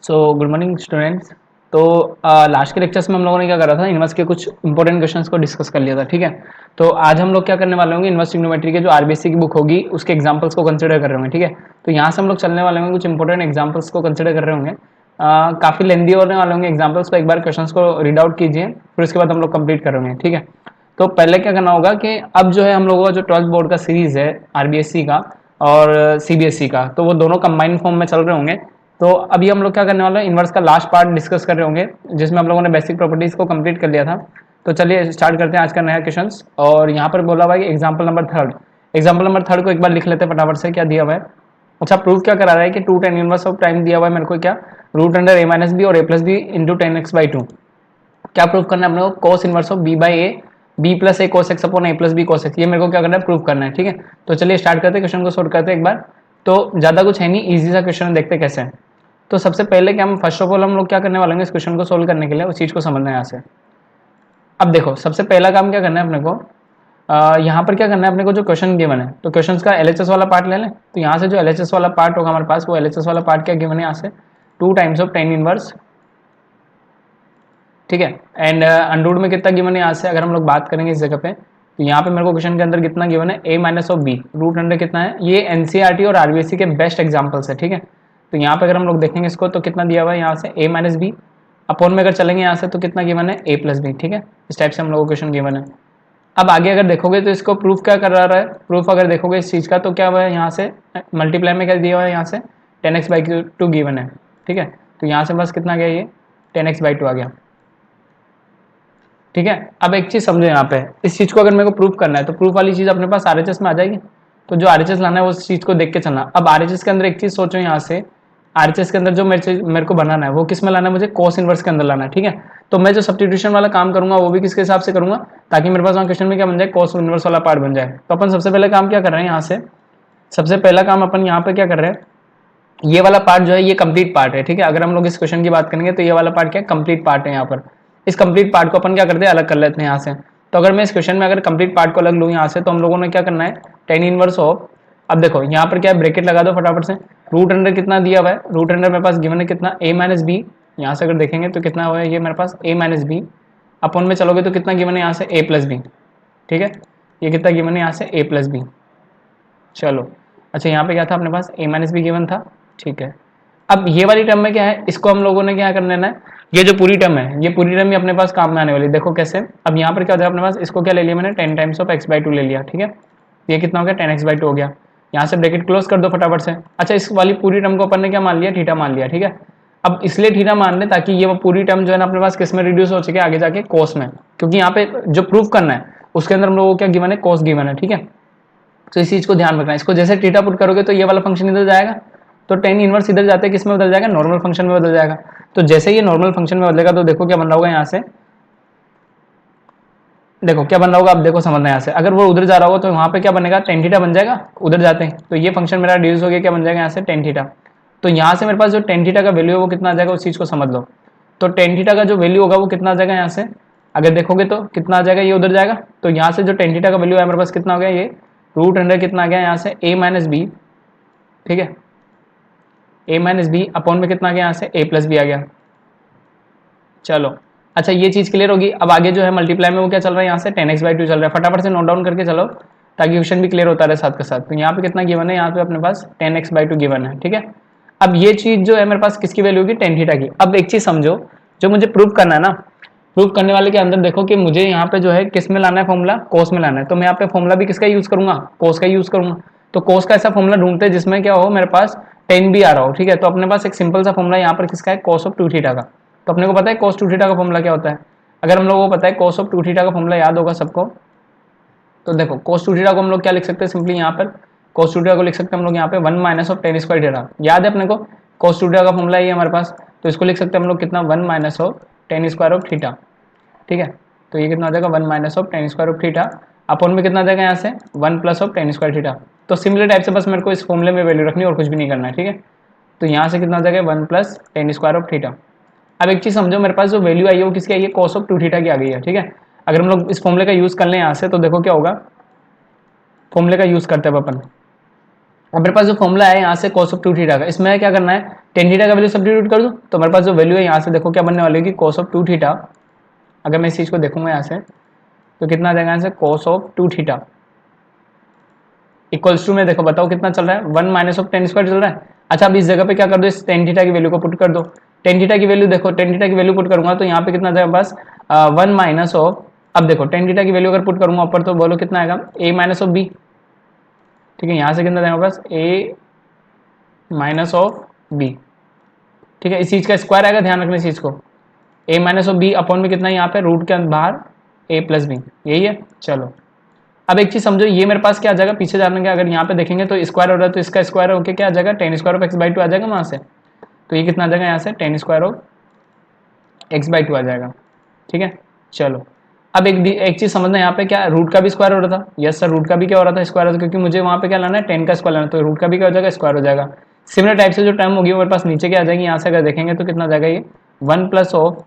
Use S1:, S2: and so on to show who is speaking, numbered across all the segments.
S1: Good morning students. तो last के lectures में हम लोगों ने क्या करा था, इन्वर्स के कुछ इंपॉर्टेंट क्वेश्चंस को डिस्कस कर लिया था। ठीक है, तो आज हम लोग क्या करने वाले होंगे, इन्वर्स ट्रिग्नोमेट्री के जो आरबीएससी की बुक होगी उसके एग्जांपल्स को कंसिडर कर रहे होंगे। ठीक है, तो यहाँ से हम लोग चलने वाले होंगे, कुछ इंपॉर्टेंट एग्जाम्पल्स को कंसिडर कर रहे होंगे। काफ़ी लेंदी होने वाले होंगे एग्जाम्पल्स, को एक बार क्वेश्चन को रीड आउट कीजिए, फिर उसके बाद हम लोग कंप्लीट कर रहे होंगे। ठीक है, तो पहले क्या करना होगा कि अब जो है हम लोगों का जो 12th बोर्ड का सीरीज है आरबीएससी का और सीबीएसई का, तो वो दोनों कंबाइंड फॉर्म में चल रहे होंगे। तो अभी हम लोग क्या करने वाले हैं, इन्वर्स का लास्ट पार्ट डिस्कस कर रहे होंगे, जिसमें हम लोगों ने बेसिक प्रॉपर्टीज को कंप्लीट कर लिया था। तो चलिए स्टार्ट करते हैं आज का नया क्वेश्चन। और यहाँ पर बोला हुआ है example number third. Example number third को एक बार लिख लेते हैं फटाफट से, क्या दिया हुआ है। अच्छा, प्रूफ क्या करा रहा है कि 2 tan इनवर्स ऑफ टाइम दिया हुआ है मेरे को, क्या रूट अंडर ए माइनस बी और ए प्लस बी इंटू 10x/2। क्या प्रूफ करना है अपने को, cos inverse of B by A B plus A cos x upon A plus B cos x, ये मेरे को क्या करना है, प्रूफ करना है। ठीक है, तो चलिए स्टार्ट करते हैं, क्वेश्चन को सोल्व करते हैं एक बार। तो ज़्यादा कुछ है नहीं, ईजी सा क्वेश्चन, देखते कैसे है। तो सबसे पहले क्या, हम फर्स्ट ऑफ ऑल हम लोग क्या करने वाले हैं, इस क्वेश्चन को सोल्व करने के लिए उस चीज़ को समझना है यहाँ से। अब देखो, सबसे पहला काम क्या करना है अपने को, यहाँ पर क्या करना है अपने को, जो क्वेश्चन गिवन है तो क्वेश्चन का एलएचएस वाला पार्ट ले लें। तो यहाँ से जो एलएचएस वाला पार्ट होगा हमारे पास, वो एलएचएस वाला पार्ट क्या गिवन है यहाँ से, 2 टाइम्स ऑफ tan इनवर्स। ठीक है, एंड अंडरवुड में कितना गिवन है यहाँ से, अगर हम लोग बात करेंगे इस जगह पे, तो यहाँ पे मेरे को क्वेश्चन के अंदर कितना गिवन है, a minus of B root under कितना है, ये एनसीईआरटी और आरबीएससी के बेस्ट एग्जांपल्स है। ठीक है, तो यहाँ पे अगर हम लोग देखेंगे इसको, तो कितना दिया हुआ है यहाँ से a माइनस बी, अपॉन में अगर चलेंगे यहाँ से तो कितना गिवन है a प्लस बी। ठीक है, इस टाइप से हम लोग को क्वेश्चन गिवन है। अब आगे अगर देखोगे तो इसको प्रूफ क्या कर रहा है, प्रूफ अगर देखोगे इस चीज़ का, तो क्या हुआ है यहाँ से मल्टीप्लाई में क्या दिया हुआ है यहाँ से 10x/2 गिवन है। ठीक है, तो यहाँ से बस कितना गया, ये 10x/2 आ गया। ठीक है, अब एक चीज़ समझो यहाँ पे, इस चीज़ को अगर मेरे को प्रूफ करना है तो प्रूफ वाली चीज़ अपने पास आरएचएस में आ जाएगी। तो जो आरएचएस लाना है उस चीज़ को देख के चलना। अब आरएचएस के अंदर एक चीज़ सोचो यहाँ से, आरएचएस के अंदर जो मेरे को बनाना है वो किस में लाना है, मुझे कोस इनवर्स के अंदर लाना है। ठीक है, तो मैं जो सब्स्टिट्यूशन वाला काम करूंगा वो भी किसके हिसाब से करूंगा, ताकि मेरे पास वहाँ क्वेश्चन में क्या बन जाए, कोस इनवर्स वाला पार्ट बन जाए। तो अपन सबसे पहले काम क्या कर रहे हैं यहाँ से, सबसे पहला काम अपन यहाँ पे क्या कर रहे हैं, ये वाला पार्ट जो है ये कंप्लीट पार्ट है। ठीक है, अगर हम लोग इस क्वेश्चन की बात करेंगे तो ये वाला पार्ट क्या है, कंप्लीट पार्ट है। यहाँ पर इस कंप्लीट पार्ट को अपन क्या करते हैं, अलग कर लेते हैं यहाँ से। तो अगर मैं इस क्वेश्चन में अगर कंप्लीट पार्ट को अलग लूँ यहाँ से, तो हम लोगों ने क्या करना है, tan इनवर्स ऑफ, अब देखो यहाँ पर क्या है, ब्रैकेट लगा दो फटाफट से, रूट अंडर कितना दिया हुआ है, रूट अंडर मेरे पास गिवन है कितना, a माइनस बी, यहाँ से अगर देखेंगे तो कितना हुआ है ये मेरे पास a माइनस बी, अपॉन में चलोगे तो कितना गिवन है यहाँ से a प्लस बी। ठीक है, ये कितना गिवन है यहाँ से a प्लस बी। चलो, अच्छा यहाँ पे क्या था अपने पास, a माइनस बी गिवन था। ठीक है, अब ये वाली टर्म में क्या है, इसको हम लोगों ने क्या कर लेना है, ये जो पूरी टर्म है ये पूरी टर्म ही अपने पास काम में आने वाली। देखो कैसे, अब यहाँ पर क्या हो जाए अपने पास, इसको क्या ले लिया मैंने, 10 टाइम्स ऑफ x/2 ले लिया। ठीक है, ये कितना हो गया, 10x/2 हो गया। यहाँ से ब्रैकेट क्लोज कर दो फटाफट से। अच्छा, इस वाली पूरी टर्म को अपन ने क्या मान लिया, थीटा मान लिया। ठीक है, अब इसलिए थीटा मान ले ताकि ये पूरी टर्म जो है ना अपने पास किस में रिड्यूस हो सके, आगे जाके कोस में, क्योंकि यहाँ पे जो प्रूफ करना है उसके अंदर हम लोगों को क्या गिवन है, कोस गिवन है। ठीक है, तो इस चीज को ध्यान रखना है। इसको जैसे थीटा पुट करोगे तो ये वाला फंक्शन इधर जाएगा, तो tan इनवर्स इधर जाते किस में बदल जाएगा, नॉर्मल फंक्शन में बदल जाएगा। तो जैसे ये नॉर्मल फंक्शन में बदलेगा तो देखो क्या बन रहा होगा यहाँ से, देखो क्या बन रहा होगा, अब देखो समझना यहाँ से, अगर वो उधर जा रहा होगा तो वहाँ पे क्या बनेगा, tan थीटा बन जाएगा उधर जाते हैं। तो ये फंक्शन मेरा रिड्यूस हो गया, क्या बन जाएगा यहाँ से, tan थीटा। तो यहाँ से मेरे पास जो tan थीटा का वैल्यू है वो कितना आ जाएगा, उस चीज को समझ लो। तो tan थीटा का जो वैल्यू होगा वो कितना आ जाएगा यहाँ से, अगर देखोगे तो कितना आ जाएगा, ये उधर जाएगा। तो यहाँ से जो tan थीटा का वैल्यू है मेरे पास कितना हो गया, ये रूट अंडर कितना आ गया यहाँ से, a माइनस बी। ठीक है, a माइनस बी अपॉन में कितना आ गया यहाँ से, a प्लस बी आ गया। चलो, अच्छा ये चीज क्लियर होगी। अब आगे जो है मल्टीप्लाई में वो क्या चल रहा है यहाँ से, 10x/2 चल रहा है। फटाफट से नोट डाउन करके चलो ताकि क्वेश्चन भी क्लियर होता रहे साथ के साथ। तो यहाँ पे कितना गिवन है, यहाँ पे अपने पास 10x/2 गिवन है। ठीक है, अब ये चीज जो है मेरे पास किसकी वैल्यू होगी, tan थीटा की। अब एक चीज समझो, जो मुझे प्रूव करना है ना, प्रूव करने वाले के अंदर देखो कि मुझे यहाँ पे जो है किस में लाना है फॉर्मूला, कोस में लाना है। तो मैं यहाँ पे फॉर्मूला भी किसका यूज करूंगा, कोस का यूज करूंगा। तो कोस का ऐसा फॉर्मूला ढूंढते हैं जिसमें क्या हो, मेरे पास 10 भी आ रहा हो। ठीक है, तो अपने पास एक सिंपल सा फॉर्मूला यहाँ पर किसका है, कोस ऑफ 2 थीटा का। तो अपने को पता है कोस 2 थीटा का फॉर्मूला क्या होता है। अगर हम लोगों को पता है कोस ऑफ 2 थीटा का फॉर्मूला याद होगा सबको, तो देखो कोस 2 थीटा को हम लोग क्या लिख सकते हैं, सिंपली यहाँ पर कोस 2 थीटा को लिख सकते हैं हम लोग यहाँ पे 1 minus of tan square theta. याद है अपने को, कोस 2 थीटा का फॉर्मूला ये हमारे पास, तो इसको लिख सकते हैं हम लोग कितना, 1 minus of tan square of theta. ठीक है, तो ये कितना आ जाएगा, 1 minus of tan square of theta, upon में कितना आ जाएगा यहाँ से, 1 plus of tan square theta. तो सिमिलर टाइप से बस मेरे को इस फॉर्मूले में वैल्यू रखनी और कुछ भी नहीं करना है। ठीक है, तो यहाँ से कितना आ जाएगा, 1 plus tan square of theta. अब एक चीज समझो, मेरे पास जो वैल्यू आई है वो किसकी आई है, cos ऑफ 2 थीटा की आ गई है। ठीक है, अगर हम लोग इस फॉर्मूले का यूज कर लें यहाँ से, तो देखो क्या होगा, फॉर्मूले का यूज करते हैं अपन, अब मेरे पास जो फॉर्मूला है यहाँ से cos ऑफ 2 थीटा का, इसमें क्या करना है, टेन थीटा का वैल्यू सब्स्टिट्यूट कर दूँ तो मेरे पास जो वैल्यू है यहाँ से देखो क्या बनने वाली होगी, cos ऑफ 2 थीटा। अगर मैं इस चीज़ को देखूंगा यहाँ से तो कितना आ जाएगा यहाँ से, cos of 2 theta equals to में देखो बताओ कितना चल रहा है, 1 माइनस ऑफ टेन स्क्वायर चल रहा है। अच्छा अब इस जगह पे क्या कर दो, इस टेन थीटा की वैल्यू को पुट कर दो। टेन थीटा की वैल्यू देखो, टेन थीटा की वैल्यू पुट करूंगा तो यहाँ पे कितना आ जाएगा बस 1 माइनस ऑफ, अब देखो टेन थीटा की वैल्यू अगर पुट करूंगा ऊपर तो बोलो कितना आएगा, a माइनस ऑफ बी। ठीक है, यहाँ से कितना जाएगा बस a माइनस ऑफ बी। ठीक है, इस चीज़ का स्क्वायर आएगा, ध्यान रखना इस चीज़ को, a minus of B upon में कितना है यहाँ पे रूट के बाहर a प्लस बी, यही है। चलो अब एक चीज समझो, ये मेरे पास क्या आ जाएगा, पीछे जाने का अगर यहाँ पे देखेंगे तो स्क्वायर हो रहा है तो इसका स्क्वायर होकर क्या आ जाएगा, ten square of x by two आ जाएगा वहां से। तो ये कितना आ जाएगा यहाँ से, ten square of x by two आ जाएगा। ठीक है, चलो अब एक चीज समझना, यहाँ पे क्या रूट का भी स्क्वायर हो रहा था, यस सर रूट का भी क्या हो रहा था, स्क्वायर होता, क्योंकि मुझे वहाँ पे क्या लाना है, टेन का स्क्वायर लाना है, तो रूट का भी क्या हो जाएगा, स्क्वायर हो जाएगा। सिमिलर टाइप से जो टर्म होगी वो मेरे पास नीचे क्या आ जाएगी, यहाँ से अगर देखेंगे तो कितना आ जाएगा ये 1 प्लस ऑफ,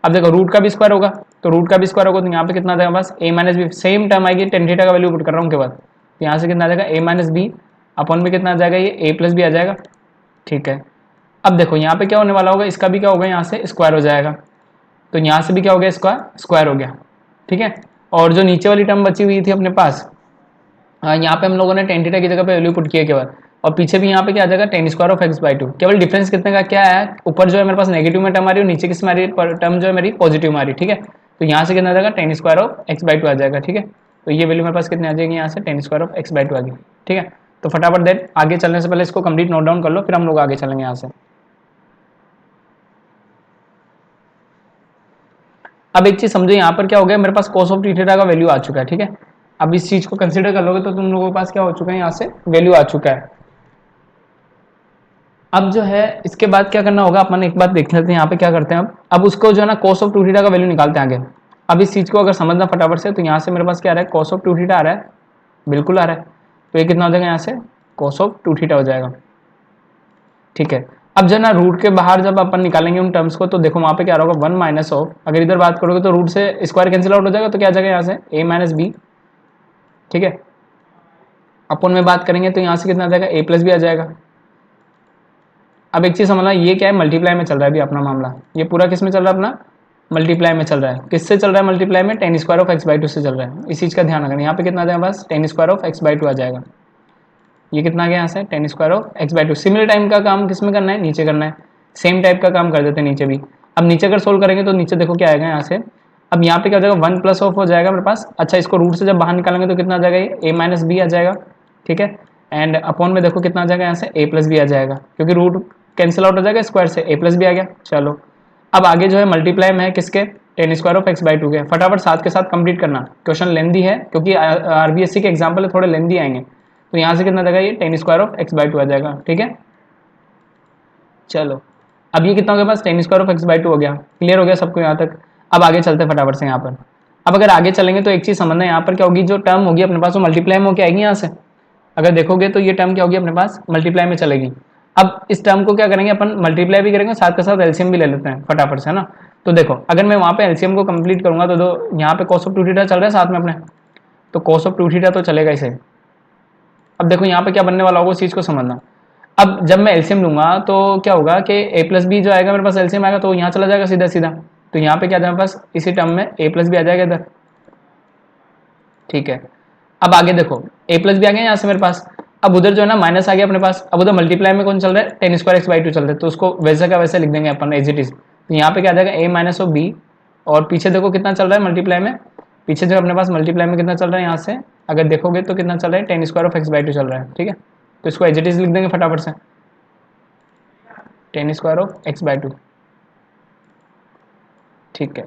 S1: अब देखो रूट का भी स्क्वायर होगा तो रूट का भी स्क्वायर होगा तो यहाँ पे कितना आ जाएगा बस a minus B, same term आएगी, टेन थीटा का वैल्यू पुट कर रहा हूँ के बाद, तो यहाँ से कितना आ जाएगा a माइनस बी अपॉन में कितना आ जाएगा, ये a प्लस बी आ जाएगा। ठीक है, अब देखो यहाँ पे क्या होने वाला होगा, इसका भी क्या होगा, यहाँ से स्क्वायर हो जाएगा, तो यहाँ से भी क्या हो गया, स्क्वायर स्क्वायर हो गया। ठीक है, और जो नीचे वाली टर्म बची हुई थी अपने पास, यहाँ पे हम लोगों ने टेन थीटा की जगह पे वैल्यू पुट किया केवल, और पीछे भी यहाँ पे क्या आ जाएगा, ten square of x by to. केवल डिफरेंस कितने का क्या है, ऊपर जो है मेरे पास नेगेटिव में टर्म आ रही है, नीचे किस में आ रही है टर्म जो है मेरी पॉजिटिव में आ रही है। ठीक है, तो यहाँ से कितना आ जाएगा, ten square of x by two आ जाएगा। ठीक है, तो ये वैल्यू मेरे पास कितनी आ जाएगी, यहाँ से ten square of x by two आ गई। ठीक है, तो फटाफट देर आगे चलने से पहले इसको कंप्लीट नोट डाउन कर लो, फिर हम लोग आगे चलेंगे यहाँ से। अब एक चीज समझो, यहाँ पर क्या हो गया, मेरे पास cos ऑफ थीटा का वैल्यू आ चुका है। ठीक है, अब इस चीज को कंसीडर कर लोगे तो तुम लोगों के पास क्या हो चुका है, यहाँ से वैल्यू आ चुका है। अब जो है इसके बाद क्या करना होगा, अपन एक बात देख लेते हैं यहाँ पे क्या करते हैं। अब उसको जो है ना cos ऑफ थीटा का वैल्यू निकालते हैं आगे। अब इस चीज को अगर समझना फटाफट से, तो यहाँ से मेरे पास क्या आ रहा है, cos ऑफ थीटा आ रहा है, बिल्कुल आ रहा है, तो ये कितना हो जाएगा, यहाँ से cos ऑफ थीटा हो जाएगा। ठीक है, अब जो ना रूट के बाहर जब अपन निकालेंगे उन टर्म्स को, तो देखो वहाँ पे क्या होगा, 1 माइनस ऑफ, अगर इधर बात करोगे तो रूट से स्क्वायर कैंसिल आउट हो जाएगा, तो क्या आ जाएगा यहाँ से a माइनस बी। ठीक है, अपन में बात करेंगे तो यहाँ से कितना आ जाएगा, a प्लस बी आ जाएगा। अब एक चीज समझना, ये क्या है, मल्टीप्लाई में चल रहा है अभी अपना मामला, ये पूरा किस में चल रहा है अपना, मल्टीप्लाई में चल रहा है। किससे चल रहा है मल्टीप्लाई में, ten square of x by two से चल रहा है, इस चीज का ध्यान रखना। यहाँ पे कितना आ जाएगा बस ten square of x by two आ जाएगा, ये कितना आ गया यहाँ से, ten square of x by two. Similar time का काम किस में करना है, नीचे करना है, सेम टाइप का काम कर देते हैं नीचे भी। अब नीचे अगर सोल्व करेंगे तो नीचे देखो क्या आएगा यहाँ से, अब यहाँ पे क्या हो जाएगा, 1 प्लस ऑफ हो जाएगा मेरे पास। अच्छा, इसको रूट से जब बाहर निकालेंगे तो कितना आ जाएगा, ये a माइनस बी आ जाएगा। ठीक है, एंड अपॉन में देखो कितना आ जाएगा, यहाँ से a प्लस बी आ जाएगा, क्योंकि रूट कैंसिल आउट हो जाएगा, स्क्वायर से a प्लस बी आ गया। चलो अब आगे जो है मल्टीप्लाई में है किसके, ten square of x by to के। फटाफट साथ के साथ कंप्लीट करना, क्वेश्चन लेंदी है क्योंकि आरबीएससी के एग्जाम्पल थोड़े लेंदी आएंगे। तो यहाँ से कितना आ जाएगा, ये ten square of x by two आ जाएगा। ठीक है, चलो अब ये कितना हो गया, बस ten square of x by to हो गया। क्लियर हो गया सबको यहाँ तक। अब आगे चलते हैं फटाफट से यहाँ पर। अब अगर आगे चलेंगे तो एक चीज समझना है, यहाँ पर क्या होगी, जो टर्म होगी अपने पास वो मल्टीप्लाई में होकर आएगी। यहाँ से अगर देखोगे तो ये टर्म क्या होगी अपने पास, मल्टीप्लाई में चलेगी। अब इस टर्म को क्या करेंगे अपन, मल्टीप्लाई भी करेंगे, साथ के साथ एलसीएम भी ले लेते हैं फटाफट से, है ना। तो देखो अगर मैं वहाँ पे एलसीएम को कंप्लीट करूंगा तो यहाँ पे cos ऑफ 2 थीटा चल रहा है साथ में अपने, तो cos ऑफ 2 थीटा तो चलेगा इसे। अब देखो यहाँ पे क्या बनने वाला होगा, उस चीज को समझना। अब जब मैं एलसीएम लूंगा तो क्या होगा कि a प्लस बी जो आएगा मेरे पास, एलसीएम आएगा तो यहाँ चला जाएगा सीधा सीधा, तो यहाँ पे क्या जाएगा मेरे पास, इसी टर्म में a प्लस बी आ जाएगा इधर। ठीक है, अब आगे देखो a प्लस बी आ गया यहाँ से मेरे पास। अब उधर जो है ना माइनस आ गया अपने पास, अब उधर मल्टीप्लाई में कौन चल रहा है, ten square x by to चल रहा है, तो उसको वैसे का वैसे लिख देंगे अपन एज इट इज। तो यहाँ पे क्या आ जाएगा, a माइनस ऑफ बी, और पीछे देखो कितना चल रहा है मल्टीप्लाई में, पीछे जो अपने पास मल्टीप्लाई में कितना चल रहा है, यहाँ से अगर देखोगे तो कितना चल रहा है, ten square of x by to चल रहा है। ठीक है, तो इसको एज इट इज लिख देंगे फटाफट से, ten square of x by to. ठीक है,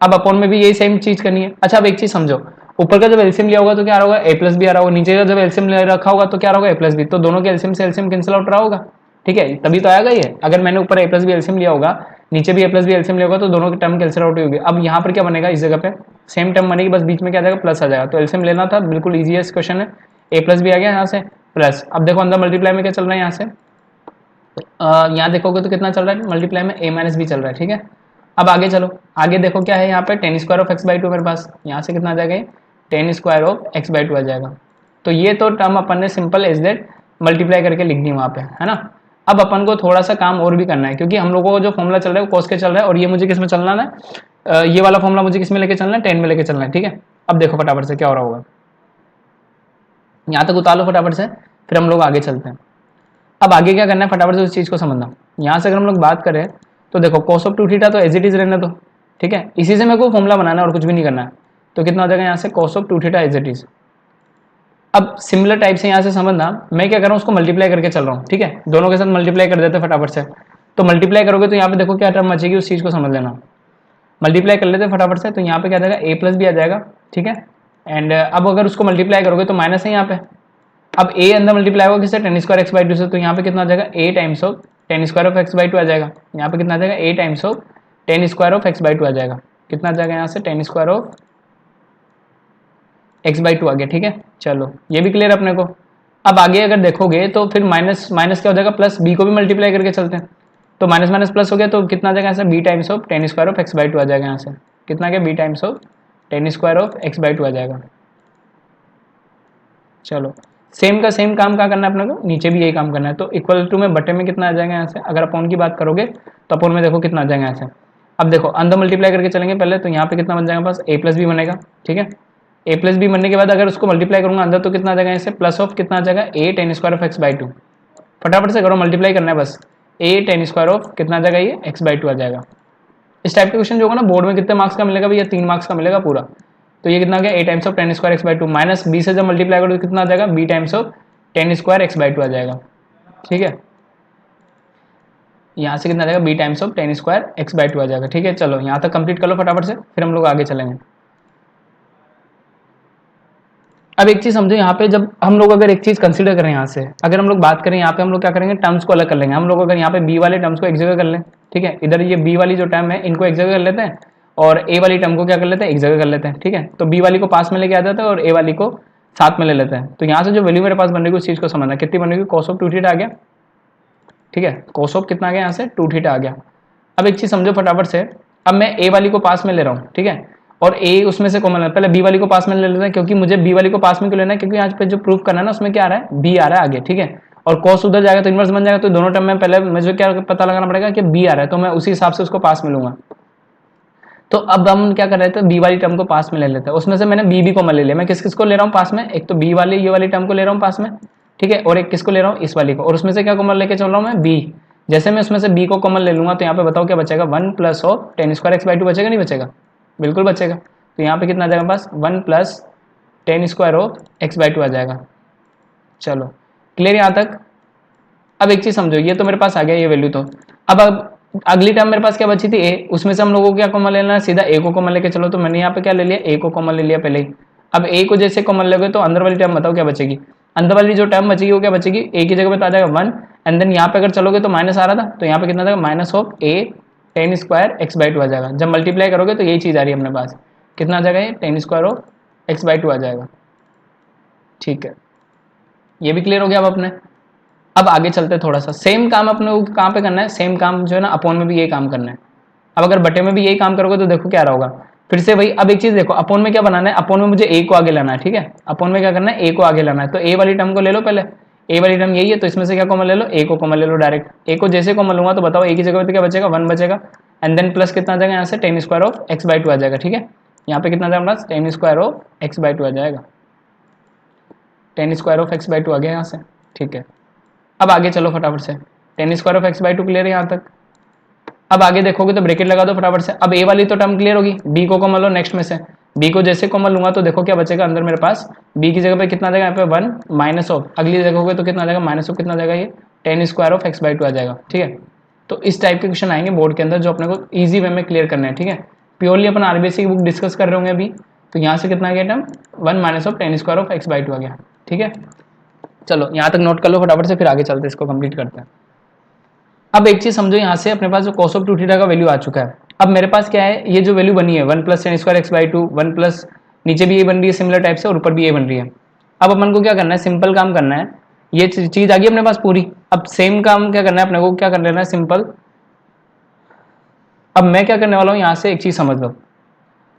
S1: अब अपॉन में भी यही सेम चीज करनी है। अच्छा अब एक चीज समझो, ऊपर का जब एलसीएम लिया होगा तो क्या होगा, a प्लस बी आ रहा होगा, नीचे का जब एलसीएम रखा होगा तो क्या होगा, a प्लस बी, तो दोनों के एलसीएम से एलसीएम कैंसिल आउट रहा होगा। ठीक है, तभी तो आएगा ये। अगर मैंने ऊपर a प्लस बी एलसीएम लिया होगा, नीचे भी a प्लस बी एलसीएम लिया होगा, तो दोनों की टर्म कैंसिल आउट होगी। अब यहाँ पर क्या बनेगा, इस जगह पे सेम टर्म बनेगी, बस बीच में क्या आ जाएगा, प्लस आ जाएगा। तो एलसीएम लेना था, बिल्कुल ईजीएस्ट क्वेश्चन है। a प्लस बी आ गया यहाँ से प्लस, अब देखो अंदर मल्टीप्लाई में क्या चल रहा है, यहाँ से यहाँ देखोगे तो कितना चल रहा है मल्टीप्लाई में, a माइनस बी चल रहा है। ठीक है, अब आगे चलो, आगे देखो क्या है यहाँ पे, ten square of x by two मेरे पास, यहाँ से कितना आ जाएगा, ten square of x by two आ जाएगा। तो ये तो टर्म अपन ने सिंपल एज दैट मल्टीप्लाई करके लिख दी वहाँ पे, है ना। अब अपन को थोड़ा सा काम और भी करना है, क्योंकि हम लोगों को जो फॉर्मूला चल रहा है वो कॉस के चल रहा है, और ये मुझे किस में चलना है, ये वाला फॉर्मूला मुझे किस में लेके चलना है, 10 में लेके चलना है, ठीक है। अब देखो फटाफट से क्या हो रहा होगा, यहाँ तक उतार लो फटाफट से, फिर हम लोग आगे चलते हैं। अब आगे क्या करना है, फटाफट से उस चीज़ को समझना। यहाँ से अगर हम लोग बात करें तो देखो cos ऑफ 2 थीटा तो एज इट इज रहने दो, ठीक है, इसी से मेरे को फॉर्मूला बनाना है और कुछ भी नहीं करना है। तो कितना हो जाएगा यहाँ से cos of 2 theta as it is. अब सिमिलर टाइप से यहाँ से समझना, मैं क्या कर रहा हूँ उसको मल्टीप्लाई करके चल रहा हूँ, ठीक है, दोनों के साथ मल्टीप्लाई कर देते हैं फटाफट से। तो मल्टीप्लाई करोगे तो यहाँ पे देखो क्या टर्म बचेगी, उस चीज़ को समझ लेना। मल्टीप्लाई कर लेते हैं फटाफट से, तो यहाँ पे क्या आ जाएगा, a प्लस भी आ जाएगा, ठीक है। एंड अब अगर उसको मल्टीप्लाई करोगे तो माइनस है यहाँ पे। अब a अंदर मल्टीप्लाई होगा किससे, ten square x by two से, तो यहाँ पे कितना आ जाएगा, a times of ten square of x by two आ जाएगा। यहाँ पे कितना आ जाएगा, a times of ten square of x by two आ जाएगा। कितना आ जाएगा यहाँ से, ten square of x by two आ गया, ठीक है। चलो ये भी क्लियर अपने को। अब आगे अगर देखोगे तो फिर माइनस माइनस क्या हो जाएगा, प्लस b को भी मल्टीप्लाई करके चलते हैं, तो माइनस माइनस प्लस हो गया, तो कितना आ जाएगा यहाँ से, b times of ten square of x by two आ जाएगा। यहाँ से कितना आ गया, b times of ten square of x by two आ जाएगा। चलो सेम का सेम काम कहाँ करना है अपने को, नीचे भी यही काम करना है। तो इक्वल टू में बटे में कितना आ जाएगा यहाँ से, अगर अपॉन की बात करोगे तो अपॉन में देखो कितना आ जाएगा यहाँ से। अब देखो अंदर मल्टीप्लाई करके चलेंगे पहले, तो यहाँ पे कितना बन जाएगा, पास a प्लस बी बनेगा, ठीक है। a प्लस बी बनने के बाद अगर उसको मल्टीप्लाई करूंगा अंदर, तो कितना आ जाएगा यहाँ से, प्लस ऑफ कितना आ जाएगा, a ten square of x by to. फटाफट से करो, मल्टीप्लाई करना है बस, a टेन स्क्वायर ऑफ कितना आ जाएगा, ये एक्स बाई टू आ जाएगा। इस टाइप का क्वेश्चन जो होगा ना बोर्ड में कितने मार्क्स का मिलेगा भैया, 3 मार्क्स का मिलेगा पूरा। तो ये कितना आ गया, a times of ten square x by to, minus b से जब मल्टीप्लाई करो तो कितना आ जाएगा, b times of ten square x by two आ जाएगा, ठीक है। यहाँ से कितना आ जाएगा, b times of ten square x by two आ जाएगा, ठीक है। चलो यहाँ तक कंप्लीट कर लो फटाफट से, फिर हम लोग आगे चलेंगे। अब एक चीज समझो, यहाँ पे जब हम लोग अगर एक चीज कंसीडर करें, यहाँ से अगर हम लोग बात करें, यहाँ पे हम लोग क्या करेंगे, टर्म्स को अलग कर लेंगे। हम लोग अगर यहाँ पे b वाले टर्म्स को एक जगह कर लें, ठीक है, इधर ये b वाली जो टर्म है इनको एक जगह कर लेते हैं, और a वाली टर्म को क्या कर लेते हैं, एक जगह कर लेते हैं, ठीक है। तो b वाली को पास में लेके आ जाता है और a वाली को साथ में ले लेते हैं। तो यहाँ से जो वैल्यू मेरे पास बन रही है उस चीज को समझना, कितनी बनेगी, cos ऑफ 2 थीटा आ गया, ठीक है, cos ऑफ कितना आ गया यहाँ से, 2 थीटा आ गया। अब एक चीज समझो फटाफट से, अब मैं a वाली को पास में ले रहा हूँ, ठीक है, और a उसमें से कॉमन है, पहले b वाली को पास में ले लेते हैं, क्योंकि मुझे b वाली को पास में क्यों लेना है, क्योंकि आज पे जो प्रूफ करना है ना उसमें क्या आ रहा है, b आ रहा है आगे, ठीक है। और cos उधर जाएगा तो इनवर्स बन जाएगा, तो दोनों टर्म में पहले मुझे क्या पता लगाना पड़ेगा कि b आ रहा है, तो मैं उसी हिसाब से उसको पास में लूंगा। तो अब हम क्या कर रहे थे, b वाली टर्म को पास में ले लेते हैं, उसमें से मैंने b भी कॉमन ले लिया। मैं किस किस को ले रहा हूँ पास में, एक तो b वाली ये वाली टर्म को ले रहा हूँ पास में, ठीक है, और एक किसको ले रहा हूँ, इस वाली को, और उसमें से क्या कॉमन लेके चल रहा हूँ मैं, b। जैसे मैं उसमें से b को कॉमन ले लूंगा तो यहाँ पे बताओ क्या बचेगा, 1 plus of ten square x by to बचेगा, नहीं बचेगा, बिल्कुल बचेगा। तो यहाँ पे कितना आ जाएगा पास, 1 plus ten square of x by two आ जाएगा। चलो क्लियर यहाँ तक। अब एक चीज समझो, ये तो मेरे पास आ गया ये वैल्यू, तो अब अगली टर्म मेरे पास क्या बची थी, a, उसमें से हम लोगों को क्या कॉमन लेना है, सीधा a को कॉमन लेके चलो। तो मैंने यहाँ पे क्या ले लिया, a को कॉमन ले लिया पहले ही। अब a को जैसे कॉमन लोगे तो अंदर वाली टर्म बताओ क्या बचेगी, अंदर वाली जो टर्म बचेगी वो क्या बचेगी, a की जगह पे तो आ जाएगा 1, एंड देन यहाँ पे अगर चलोगे तो माइनस आ रहा था, तो यहाँ पे कितना आ जाएगा, minus of a ten square x by two आ जाएगा। जब मल्टीप्लाई करोगे तो यही चीज आ रही है अपने पास, कितना आ जाएगा, ये ten square of x by two आ जाएगा, ठीक है। ये भी क्लियर हो गया अब अपने। अब आगे चलते थोड़ा सा, सेम काम अपने को कहाँ पे करना है, सेम काम जो है ना अपोन में भी यही काम करना है। अब अगर बटे में भी यही काम करोगे तो देखो क्या रहा होगा, फिर से वही। अब एक चीज देखो, अपोन में क्या बनाना है, अपोन में मुझे a को आगे लाना है, ठीक है, अपोन में क्या करना है, a को आगे लाना है। तो a वाली टर्म को ले लो पहले, a वाली टर्म यही है, तो इसमें से क्या कॉमन ले लो, a को कॉमन ले लो डायरेक्ट। a को जैसे कॉमन लूंगा तो बताओ a की जगह पे क्या बचेगा, 1 बचेगा, एंड देन प्लस कितना आ जाएगा यहाँ से, ten square of x by two आ जाएगा, ठीक है। यहाँ पे कितना आ जाएगा plus ten square of x by two आ जाएगा, ten square of x by two आ गया यहाँ से, ठीक है। अब आगे चलो फटाफट से, ten square of x by to clear है यहाँ तक। अब आगे देखोगे तो ब्रैकेट लगा दो फटाफट से। अब a वाली तो टर्म क्लियर होगी, b को कॉमन लो नेक्स्ट में से, b को जैसे कॉमन लूंगा तो देखो क्या बचेगा अंदर मेरे पास, b की जगह पे कितना आ जाएगा यहाँ पे 1 माइनस ऑफ, अगली देखोगे तो कितना आ जाएगा, माइनस ऑफ कितना आ जाएगा, ये ten square of x by two आ जाएगा, ठीक है। तो इस टाइप के क्वेश्चन आएंगे बोर्ड के अंदर जो अपने को ईजी वे में क्लियर करना है, ठीक है। प्योरली अपन आरबीएससी की बुक डिस्कस कर रहे होंगे अभी, तो यहाँ से कितना आ गया term, 1 minus of ten square of x by two आ गया, ठीक है। चलो यहाँ तक नोट कर लो फटाफट से, फिर आगे चलते इसको कंप्लीट करते हैं। अब एक चीज समझो, यहाँ से अपने पास जो cos ऑफ 2 थीटा का वैल्यू आ चुका है। अब मेरे पास क्या है, ये जो वैल्यू बनी है 1 plus ten square x by to, 1 plus नीचे भी ये बन रही है सिमिलर टाइप से, और ऊपर भी ये बन रही है। अब अपन को क्या करना है, सिंपल काम करना है, ये चीज आ गई अपने पास पूरी। अब सेम काम क्या करना है अपने को, क्या कर लेना है सिंपल। अब मैं क्या करने वाला हूँ, यहाँ से एक चीज समझ लो।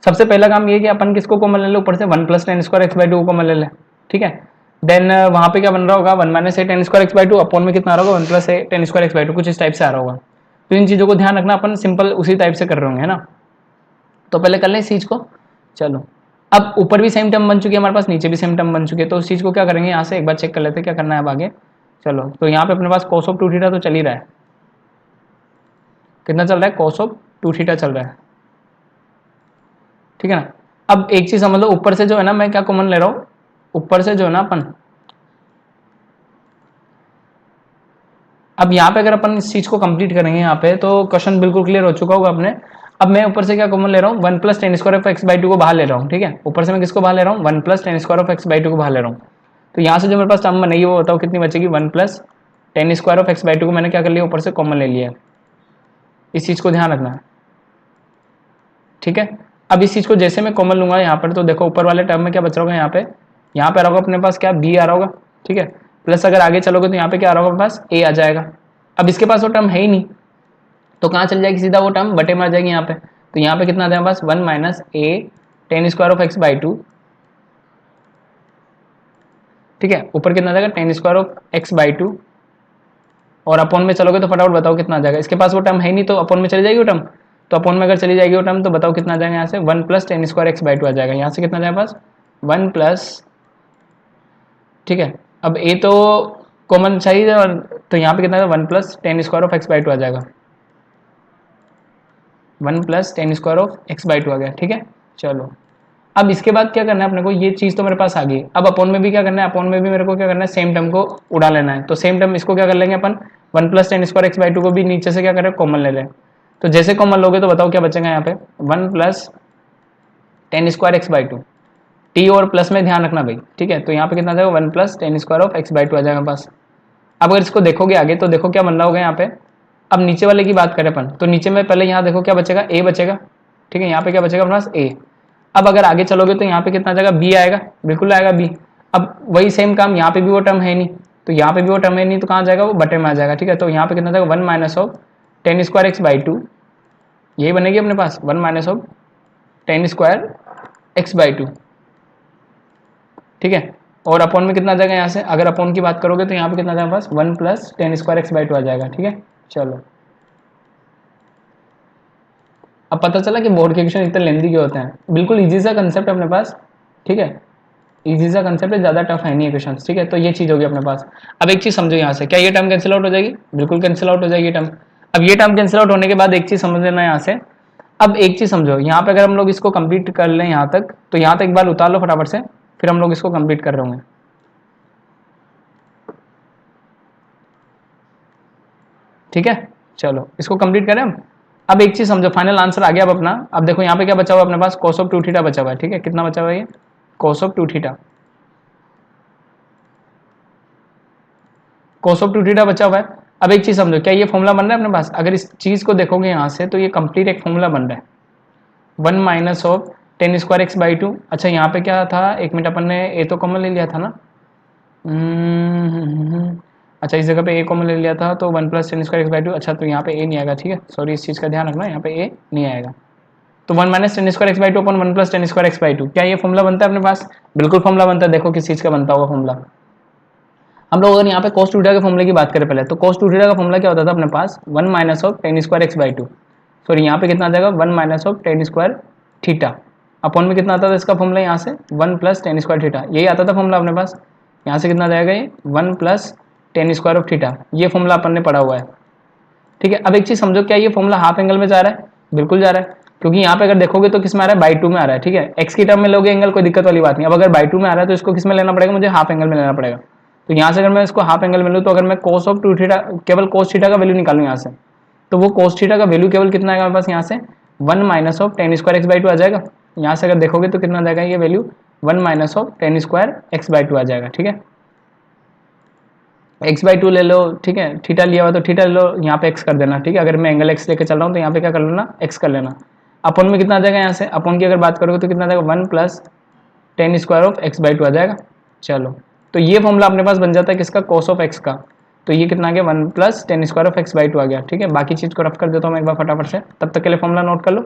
S1: सबसे पहला काम ये कि अपन किसको कॉमन ले लो ऊपर से, 1 plus ten square x by to को कॉमन ले लें, ठीक है। देन वहाँ पे क्या बन रहा होगा 1 minus A ten square x by two upon में कितना आ रहा होगा 1 plus A ten square x by to, कुछ इस टाइप से आ रहा होगा। तो इन चीज़ों को ध्यान रखना, अपन सिंपल उसी टाइप से कर रहे होंगे, है ना। तो पहले कर लें इस चीज़ को। चलो अब ऊपर भी सेम टर्म बन चुकी है हमारे पास, नीचे भी सेम टर्म बन चुकी है, तो उस चीज़ को क्या करेंगे यहाँ से एक बार चेक कर लेते हैं क्या करना है अब आगे। चलो तो यहाँ पे अपने पास cos ऑफ 2 थीटा तो चल ही रहा है, कितना चल रहा है cos ऑफ 2 थीटा चल रहा है, ठीक है ना। अब एक चीज़ समझ लो, ऊपर से जो है ना मैं क्या कॉमन ले रहा हूँ, ऊपर से जो है ना अपन, अब यहाँ पे अगर अपन इस चीज़ को कंप्लीट करेंगे यहाँ पे तो क्वेश्चन बिल्कुल क्लियर हो चुका होगा अपने। अब मैं ऊपर से क्या कॉमन ले रहा हूँ 1 plus ten square of x by to को बाहर ले रहा हूँ, ठीक है। ऊपर से मैं किसको बाहर ले रहा हूँ 1 plus ten square of x by to को बाहर ले रहा हूँ। तो यहाँ से जो मेरे पास टर्म बनेगी वो बताओ कितनी बचेगी, 1 plus ten square of x by to को मैंने क्या कर लिया ऊपर से कॉमन ले लिया है, इस चीज़ को ध्यान रखना है, ठीक है। अब इस चीज़ को जैसे मैं कॉमन लूंगा यहाँ पर तो देखो ऊपर वाले टर्म में क्या बच रहा होगा, यहाँ पे आ रहा होगा अपने पास क्या बी आ रहा होगा, ठीक है। प्लस अगर आगे चलोगे तो यहाँ पे क्या आ रहा होगा अपने पास ए आ जाएगा। अब इसके पास वो टर्म है ही नहीं तो कहाँ चल जाएगी, सीधा वो टर्म बटे में आ जाएगी यहाँ पे। तो यहाँ पे कितना आ जाएगा बस 1 minus A ten square of x by to, ठीक है। ऊपर कितना आ जाएगा ten square of x by to, और अपॉन में चलोगे तो फटाफट बताओ कितना आ जाएगा। इसके पास वो टर्म है नहीं तो अपॉन में चली जाएगी वो टर्म, तो अपॉन में अगर चली जाएगी वो टर्म तो बताओ कितना आ जाएगा यहाँ से 1 plus ten square x by two आ जाएगा। यहाँ से कितना आ जाएगा बस 1 प्लस, ठीक है। अब ए तो कॉमन चाहिए और तो यहाँ पे कितना है 1 plus ten square of x by two आ जाएगा, 1 plus ten square of x by two आ गया, ठीक है। चलो अब इसके बाद क्या करना है अपने को, ये चीज़ तो मेरे पास आ गई। अब अपॉन में भी क्या करना है, अपॉन में भी मेरे को क्या करना है सेम टर्म को उड़ा लेना है। तो सेम टर्म इसको क्या कर लेंगे अपन 1 plus ten square x by to को भी नीचे से क्या करें कॉमन ले लें। तो जैसे कॉमन लोगे तो बताओ क्या बचेगा यहाँ पे 1 plus ten square x by to, T और प्लस में ध्यान रखना भाई, ठीक है। तो यहाँ पे कितना आ जाएगा 1 plus ten square of x by two आ जाएगा बस। अब अगर इसको देखोगे आगे तो देखो क्या बन रहा होगा यहाँ पे। अब नीचे वाले की बात करें अपन तो नीचे में पहले यहाँ देखो क्या बचेगा ए बचेगा, ठीक है। यहाँ पे क्या बचेगा अपने पास ए। अब अगर आगे चलोगे तो यहाँ पे कितना आ जाएगा बी आएगा, बिल्कुल आएगा बी। अब वही सेम काम यहाँ पे भी वो टर्म है नहीं तो यहाँ पे भी वो टर्म है नहीं तो कहाँ जाएगा वो बटे में आ जाएगा, ठीक है। तो यहाँ पे कितना जाएगा 1 minus of ten square x by to, यही बनेगी अपने पास 1 minus of ten square x by to, ठीक है। और अपॉन में कितना आ जाएगा यहाँ से, अगर अपॉन की बात करोगे तो यहाँ पे कितना आ जाएगा पास 1 plus ten square x by two आ जाएगा, ठीक है। चलो अब पता चला कि बोर्ड के क्वेश्चन इतने लेंदी क्यों होते हैं, बिल्कुल इजी सा कंसेप्ट है अपने पास, ठीक है। इजी सा कंसेप्ट है, ज़्यादा टफ है नहीं है क्वेश्चन, ठीक है। तो ये चीज़ होगी अपने पास। अब एक चीज़ समझो यहाँ से, क्या ये टर्म कैंसिल आउट हो जाएगी, बिल्कुल कैंसिल आउट हो जाएगी टर्म। अब ये टर्म कैंसिल आउट होने के बाद एक चीज़ समझ लेना यहाँ से। अब एक चीज़ समझो यहाँ पे अगर हम लोग इसको कंप्लीट कर लें यहाँ तक तो यहाँ तक एक बार उतार लो फटाफट से, फिर हम लोग इसको कंप्लीट कर रहे होंगे, ठीक है। चलो इसको कंप्लीट करें हम। अब एक चीज समझो, फाइनल आंसर आ गया अब अपना। अब देखो यहाँ पे क्या बचा हुआ अपने पास cos ऑफ 2 थीटा बचा हुआ है, ठीक है। कितना बचा हुआ है ये cos of 2 theta, cos of 2 theta बचा हुआ है। अब एक चीज समझो, क्या ये फॉर्मूला बन रहा है अपने पास, अगर इस चीज को देखोगे यहाँ से तो ये कंप्लीट एक फॉर्मूला बन रहा है 1 minus of ten square x by to. अच्छा यहाँ पे क्या था, एक मिनट अपन ने ए तो कॉमन ले लिया था ना, अच्छा इस जगह पे ए कॉमन ले लिया था तो 1 plus ten square x by to. अच्छा तो यहाँ पे ए नहीं आएगा, ठीक है, सॉरी इस चीज़ का ध्यान रखना, यहाँ पे ए नहीं आएगा। तो 1 minus ten square x by to upon 1 plus ten square x by to, क्या ये फॉर्मूला बनता है अपने पास, बिल्कुल फॉर्मूला बनता है। देखो किस चीज़ का बनता होगा फॉर्मूला। हम लोग अगर यहाँ पे cos 2 थीटा के फॉर्मूले की बात करें पहले तो cos 2 थीटा का फॉर्मूला क्या होता था अपने पास 1 minus of ten square x by to, sorry यहाँ पे कितना आ जाएगा 1 minus of ten square theta, upon में कितना आता था इसका फॉर्मूला यहाँ से 1 प्लस टेन स्क्वायर थीटा, यही आता था फॉर्मूला अपने पास। यहाँ से कितना आ जाएगा ये 1 plus ten square of theta, ये फॉर्मूला अपन ने पढ़ा हुआ है, ठीक है। अब एक चीज समझो, क्या ये फॉर्मूला हाफ एंगल में जा रहा है, बिल्कुल जा रहा है, क्योंकि यहाँ पे अगर देखोगे तो किस में आ रहा है बाई टू में आ रहा है, ठीक है। एक्स की टर्म में लोगे एंगल कोई दिक्कत वाली बात नहीं। अब अगर बाई टू में आ रहा है तो इसको किस में लेना पड़ेगा, मुझे हाफ एंगल में लेना पड़ेगा। तो यहाँ से अगर मैं इसको हाफ एंगल में लूँ तो अगर मैं cos ऑफ 2 थीटा केवल cos थीटा का वैल्यू निकालूँ यहाँ से तो वो cos थीटा का वैल्यू केवल कितना आएगा मेरे पास यहाँ से 1 minus of ten square x by two आ जाएगा। यहाँ से अगर देखोगे तो कितना आ जाएगा ये value 1 minus of ten square x by two आ जाएगा, ठीक है। एक्स बाई टू ले लो, ठीक है, थीटा लिया हुआ तो थीटा ले लो, यहाँ पे एक्स कर देना, ठीक है। अगर मैं एंगल एक्स लेके चल रहा हूँ तो यहाँ पे क्या कर लेना एक्स कर लेना। अपॉन में कितना आ जाएगा यहाँ से, अपॉन की अगर बात करोगे तो कितना आ जाएगा 1 plus ten square of x by two आ जाएगा। चलो तो ये फॉर्मूला अपने पास बन जाता है किसका, cos ऑफ एक्स का। तो ये कितना आ गया 1 plus ten square of x by two आ गया, ठीक है। बाकी चीज़ को रफ कर देता हूँ मैं एक बार फटाफट से, तब तक के लिए फॉर्मूला नोट कर लो।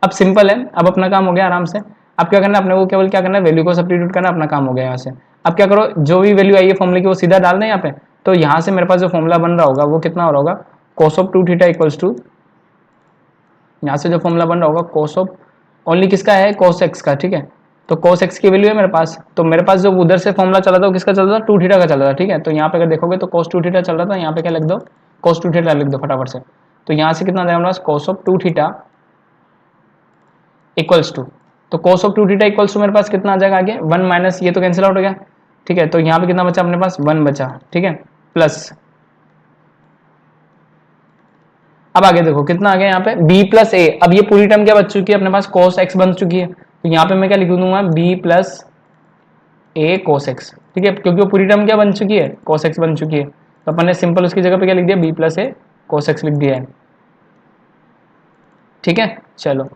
S1: अब सिंपल है, अब अपना काम हो गया आराम से। अब क्या करना है अपने को, केवल क्या करना है वैल्यू को सब्स्टिट्यूट करना, अपना काम हो गया यहाँ से। अब क्या करो, जो भी वैल्यू आई है फॉर्मूले की वो सीधा डाल दें यहाँ पे। तो यहाँ से मेरे पास जो फॉर्मूला बन रहा होगा वो कितना हो रहा होगा, cos of 2 theta equals to, यहाँ से जो फॉर्मूला बन रहा होगा cos ऑफ ओनली किसका है, cos x का, ठीक है। तो cos x की वैल्यू है मेरे पास, तो मेरे पास जो उधर से फॉर्मूला चला था वो किसका चल रहा था, 2 थीटा का चल रहा था, ठीक है। तो यहाँ पे अगर देखोगे तो cos 2 थीटा चल रहा था, यहाँ पे क्या लिख दो, cos 2 थीटा लिख दो फटाफट से। तो यहाँ से कितना आ जाएगा हमारे पास, cos of 2 theta equals to, तो cos of 2 theta equals to मेरे पास कितना आ जाएगा आगे, 1 माइनस ये तो कैंसिल आउट हो गया, ठीक है। तो यहाँ पे कितना बचा अपने पास, 1 बचा, ठीक है, प्लस, अब आगे देखो कितना आ गया यहाँ पे b प्लस ए। अब ये पूरी टर्म क्या बच चुकी है अपने पास, cos x बन चुकी है। तो यहाँ पे मैं क्या लिख दूंगा, b प्लस ए cos x, ठीक है, क्योंकि वो पूरी टर्म क्या बन चुकी है, cos x बन चुकी है। तो अपन ने सिंपल उसकी जगह पे क्या लिख दिया, b प्लस ए cos x लिख दिया है, ठीक है। चलो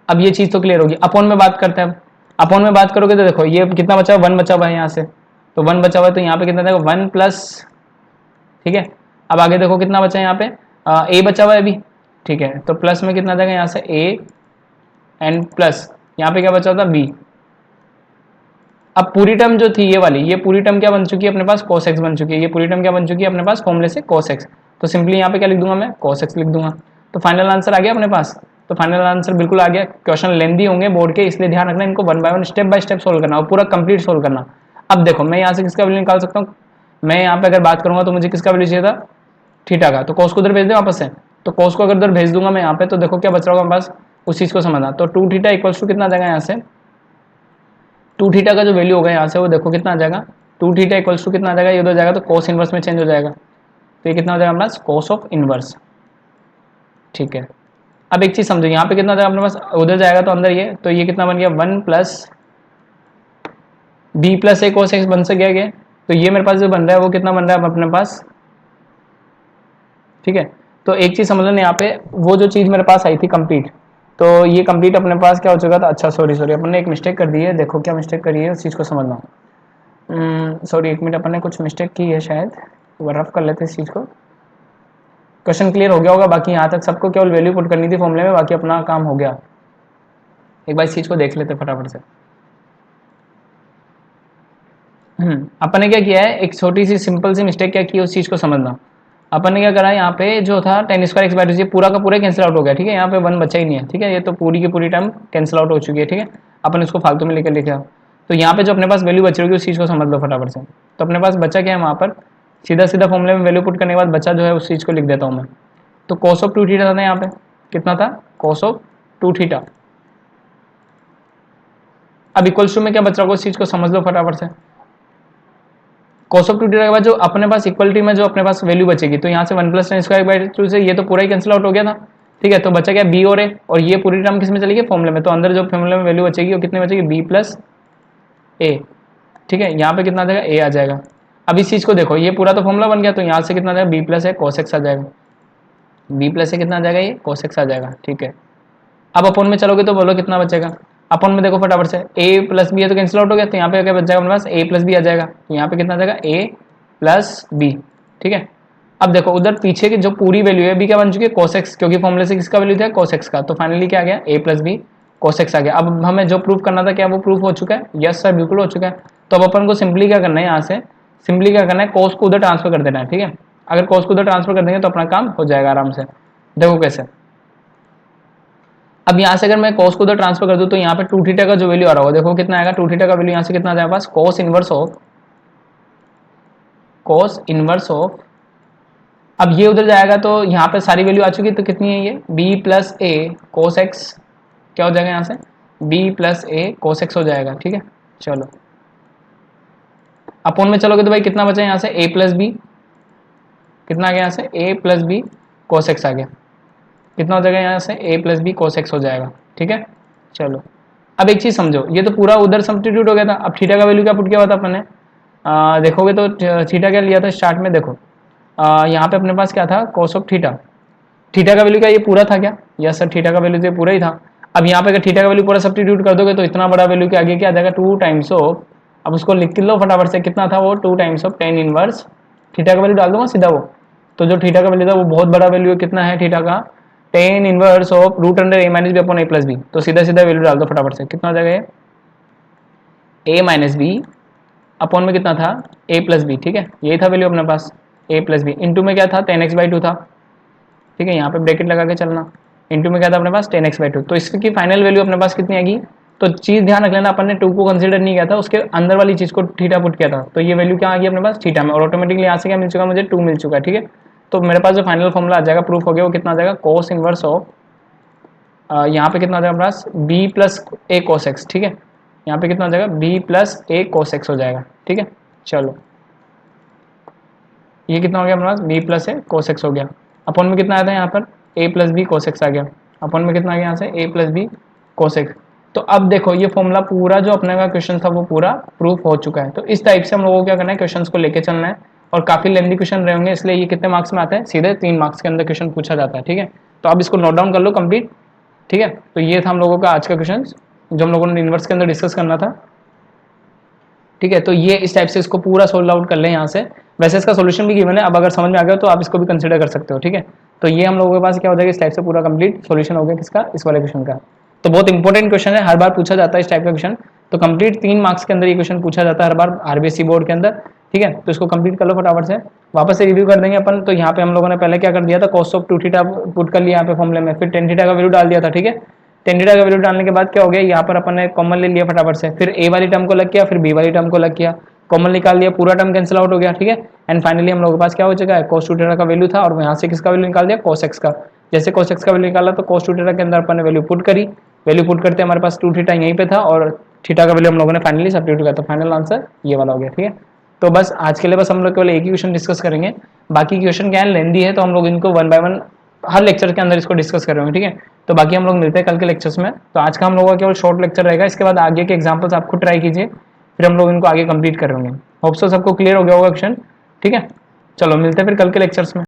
S1: अब ये चीज तो क्लियर होगी। अपॉन में बात करते हैं। अब अपॉन में बात करोगे तो देखो ये कितना बचा हुआ, 1 बचा हुआ है यहाँ से, तो 1 बचा हुआ है, तो यहाँ पे कितना देगा, 1 प्लस, ठीक है। अब आगे देखो कितना बचा है यहाँ पे, ए बचा हुआ है अभी, ठीक है। तो प्लस में कितना जाएगा यहाँ से ए एंड प्लस यहाँ पे क्या बचा था, बी। अब पूरी टर्म जो थी ये वाली, ये पूरी टर्म क्या बन चुकी है अपने पास, cos x बन चुकी है। ये पूरी टर्म क्या बन चुकी है अपने पास, फॉर्मूले से cos x। तो सिंपली यहाँ पे क्या लिख दूंगा मैं, cos x लिख दूंगा। तो फाइनल आंसर आ गया अपने पास। तो फाइनल आंसर बिल्कुल आ गया। क्वेश्चन लेंदी होंगे बोर्ड के, इसलिए ध्यान रखना इनको 1 by 1 step by step solve करना और पूरा कंप्लीट सोल्व करना। अब देखो मैं यहाँ से किसका वैल्यू निकाल सकता हूँ, मैं यहाँ पे अगर बात करूंगा तो मुझे किसका वैल्यू चाहिए था, थीटा का। तो cos को उधर भेज दे वापस से। तो cos को अगर उधर भेज दूंगा मैं यहाँ पे, तो देखो क्या बच रहा होगा हमारे पास, उस चीज को समझना। तो 2 थीटा इक्वल्स टू कितना आ जाएगा यहाँ से, 2 थीटा का जो वैल्यू होगा यहाँ से वो देखो कितना आ जाएगा, 2 थीटा इक्वल्स टू कितना आ जाएगा, ये उधर जाएगा तो cos इनवर्स में चेंज हो जाएगा। तो ये कितना हो जाएगा हमारे पास, cos ऑफ इनवर्स, ठीक है। अब एक चीज समझो, यहाँ पे कितना जाएगा अपने पास, उधर जाएगा तो अंदर ये, तो ये कितना बन गया, 1 प्लस बी प्लस ए cos x बन से गया। तो ये मेरे पास जो बन रहा है वो कितना बन रहा है अपने पास, ठीक है। तो एक चीज समझ लेना यहाँ पे, वो जो चीज मेरे पास आई थी कंप्लीट, तो ये कंप्लीट अपने पास क्या हो चुका था, अच्छा सॉरी अपन ने एक मिस्टेक कर दी है, देखो क्या मिस्टेक करी है उस चीज को समझना। सॉरी एक मिनट, अपन ने कुछ मिस्टेक की है शायद, रफ कर लेते इस चीज को। क्वेश्चन क्लियर हो गया होगा, बाकी यहाँ तक सबको केवल वैल्यू पुट करनी थी फॉर्मूले में, बाकी अपना काम हो गया। एक बार इस चीज को देख लेते फटाफट से। अपन ने क्या किया है, एक छोटी सी सिंपल सी मिस्टेक क्या की है उस चीज को समझना। अपन ने क्या करा, यहाँ पे जो था tan स्क्वायर एक्स बाई 2 पूरा का पूरा कैंसिल आउट हो गया, ठीक है। यहाँ पे 1 बचा ही नहीं है, ठीक है। ये तो पूरी की पूरी टर्म कैंसिल आउट हो चुकी है, ठीक है। अपन इसको फालतू में लेकर लिखा। तो यहाँ पे जो अपने पास वैल्यू बची होगी उस चीज को समझ लो फटाफट से। तो अपने पास बचा क्या है वहाँ पर, सीधा सीधा फॉर्मूले में वैल्यू पुट करने के बाद बचा जो है उस चीज को लिख देता हूँ मैं। तो cos ऑफ 2 थीटा था यहाँ पे, कितना था, cos ऑफ 2 थीटा। अब इक्वल्स टू में क्या बच रहा होगा उस चीज को समझ लो फटाफट से। cos ऑफ 2 थीटा के बाद जो अपने पास इक्वलिटी में जो अपने पास वैल्यू बचेगी, तो यहाँ से 1 प्लस tan स्क्वायर बाई 2 से ये तो पूरा ही कैंसिल आउट हो गया था, ठीक है। तो बचा क्या, बी और ए, और ये पूरी टर्म किस में चली गई, फॉर्मूले में। तो अंदर जो फॉर्मूले में वैल्यू बचेगी वो कितनी बचेगी, बी प्लस ए, ठीक है। यहाँ पे कितना आ जाएगा, ए आ जाएगा। अब इस चीज को देखो, ये पूरा तो फॉर्मूला बन गया, तो यहाँ से कितना आ जाएगा, बी प्लस ए cos x आ जाएगा, बी प्लस ए कितना आ जाएगा, ये cos x आ जाएगा, ठीक है। अब अपन में चलोगे तो बोलो कितना बचेगा, अपन में देखो फटाफट से, a प्लस बी है तो कैंसिल आउट हो गया, तो यहाँ पे क्या बच जाएगा अपने पास, a प्लस बी आ जाएगा। तो यहाँ पे कितना आ जाएगा, a प्लस बी, ठीक है। अब देखो उधर पीछे की जो पूरी वैल्यू है, b क्या बन चुकी है, cos x, क्योंकि फॉर्मूले से किसका वैल्यू था, cos x का। तो फाइनली क्या आ गया, a plus B cos x आ गया। अब हमें जो प्रूफ करना था क्या वो प्रूफ हो चुका है, यस सर बिल्कुल हो चुका है। तो अब अपन को सिंपली क्या करना है, यहाँ से सिंपली क्या करना है, cos को उधर ट्रांसफर कर देना है, ठीक है। अगर cos को उधर ट्रांसफर कर देंगे तो अपना काम हो जाएगा आराम से। देखो कैसे, अब यहाँ से अगर मैं cos को उधर ट्रांसफर कर दूं तो यहाँ पे 2 थीटा का जो वैल्यू आ रहा होगा, देखो कितना आएगा, 2 थीटा का वैल्यू यहाँ से कितना आ जाएगा पास, cos इनवर्स ऑफ, अब ये उधर जाएगा तो यहाँ पे सारी वैल्यू आ चुकी, तो कितनी है ये, b प्लस ए cos x, क्या हो जाएगा यहाँ से, b प्लस ए cos x हो जाएगा, ठीक है। चलो अपोन में चलोगे तो भाई कितना बचा यहाँ से, a प्लस बी, कितना आ गया यहाँ से, a plus B cos x आ गया, कितना हो जाएगा यहाँ से, a plus B cos x हो जाएगा, ठीक है। चलो अब एक चीज समझो, ये तो पूरा उधर सब्स्टिट्यूट हो गया था। अब थीटा का वैल्यू क्या पुट किया हुआ था अपन ने, देखोगे तो थीटा क्या लिया था स्टार्ट में, देखो यहाँ पे अपने पास क्या था, cos ऑफ थीटा, थीटा का वैल्यू क्या ये पूरा था क्या, यस सर थीटा का वैल्यू तो पूरा ही था। अब यहाँ पे अगर थीटा का वैल्यू पूरा सब्स्टिट्यूट कर दोगे तो इतना बड़ा वैल्यू के आगे क्या आ जाएगा, 2 टाइम्स ऑफ, अब उसको लिख लो फटाफट से, कितना था वो, 2 times of tan inverse, theta का वैल्यू डाल दूंगा सीधा वो। तो जो थीटा का वैल्यू था वो बहुत बड़ा वैल्यू है, कितना है थीटा का, tan inverse of root under a minus B upon a plus B. तो सीधा सीधा वैल्यू डाल दो फटाफट से, कितना हो जाएगा ये, a माइनस बी अपॉन में कितना था ए प्लस बी, ठीक है, यही था वैल्यू अपने पास ए प्लस बी, इंटू में क्या था 10x/2 था, ठीक है, यहाँ पे ब्रैकेट लगा के चलना, इंटू में क्या था अपने पास 10x/2, तो इसकी फाइनल वैल्यू अपने पास कितनी आएगी, तो चीज़ ध्यान रख लेना अपन ने 2 को कंसीडर नहीं किया था, उसके अंदर वाली चीज़ को थीटा पुट किया था, तो ये वैल्यू क्या आ गई अपने पास थीटा में, और ऑटोमेटिकली यहाँ से क्या मिल चुका मुझे 2 मिल चुका है, ठीक है। तो मेरे पास जो फाइनल फॉर्मूला आ जाएगा प्रूफ हो गया वो कितना आ जाएगा कोस इनवर्स ऑफ यहाँ पे कितना आ जाएगा अपने पास B plus A cos x, ठीक है, यहाँ पे कितना आ जाएगा B plus A cos x हो जाएगा, ठीक है। चलो ये कितना हो गया अपने पास B plus A cos x हो गया, अपॉन में कितना आया था यहाँ पर ए प्लस बी कोस एक्स आ गया, अपॉन में कितना आ गया यहाँ से ए प्लस बी कोस एक्स। तो अब देखो ये फॉर्मूला पूरा जो अपने का क्वेश्चन था वो पूरा प्रूफ हो चुका है। तो इस टाइप से हम लोगों को क्या करना है क्वेश्चंस को लेके चलना है, और काफी लेंथी क्वेश्चन रहे होंगे, इसलिए ये कितने मार्क्स में आते हैं सीधे 3 मार्क्स के अंदर क्वेश्चन पूछा जाता है, ठीक है। तो आप इसको नोट डाउन कर लो कंप्लीट, ठीक है। तो ये था हम लोगों का आज का क्वेश्चन जो हम लोगों ने इनवर्स के अंदर डिस्कस करना था, ठीक है। तो ये इस टाइप से इसको पूरा सोल्व आउट कर लें यहाँ से, वैसे इसका सोल्यूशन भी गिवन है, अब अगर समझ में आ गया तो आप इसको भी कंसीडर कर सकते हो, ठीक है। तो ये हम लोगों के पास क्या हो जाएगा इस टाइप से पूरा कंप्लीट सोल्यूशन हो गया किसका, इस वाले क्वेश्चन का। तो बहुत इंपॉर्टेंट क्वेश्चन है, हर बार पूछा जाता है इस टाइप का क्वेश्चन, तो कंप्लीट 3 मार्क्स के अंदर ये क्वेश्चन पूछा जाता है हर बार आरबीएससी बोर्ड के अंदर, ठीक है। तो इसको कंप्लीट कर लो फटाफट से, वापस से रिव्यू कर देंगे अपन। तो यहाँ पे हम लोगों ने पहले क्या कर दिया था cos ऑफ 2 थीटा पुट कर लिया यहाँ पे फॉर्मूले में, फिर tan थीटा का वैल्यू डाल दिया था, ठीक है। tan थीटा का वैल्यू डालने के बाद क्या हो गया यहाँ पर अपन ने कॉमन ले लिया फटाफट से, फिर a वाली टर्म को लग किया, फिर b वाली टर्म को लग किया, कॉमन निकाल लिया, पूरा टर्म कैंसिल आउट हो गया, ठीक है। एंड फाइनली हम लोगों के पास क्या हो चुका है cos 2 थीटा का वैल्यू था, और यहाँ से किसका वैल्यू निकाल दिया cos x का। जैसे cos x का वैल्यू निकाला तो cos 2 थीटा के अंदर अपन ने वैल्यू पुट करी, वैल्यू पुट करते हमारे पास 2 थीटा यहीं पे था, और थीटा का वैल्यू हम लोगों ने फाइनली सब्स्टिट्यूट किया, तो फाइनल आंसर ये वाला हो गया, ठीक है। तो बस आज के लिए बस हम लोग केवल एक ही क्वेश्चन डिस्कस करेंगे, बाकी क्वेश्चन क्या है लेंदी है, तो हम लोग इनको 1 बाय 1 हर लेक्चर के अंदर इसको डिस्कस करेंगे, ठीक है। तो बाकी हम लोग मिलते हैं कल के लेक्चर्स में। तो आज का हम लोगों का केवल शॉर्ट लेक्चर रहेगा, इसके बाद आगे के एग्जांपल्स आप खुद ट्राई कीजिए, फिर हम लोग इनको आगे कंप्लीट करेंगे। होप सो सबको क्लियर हो गया होगा क्वेश्चन, ठीक है। चलो मिलते हैं फिर कल के लेक्चर्स में।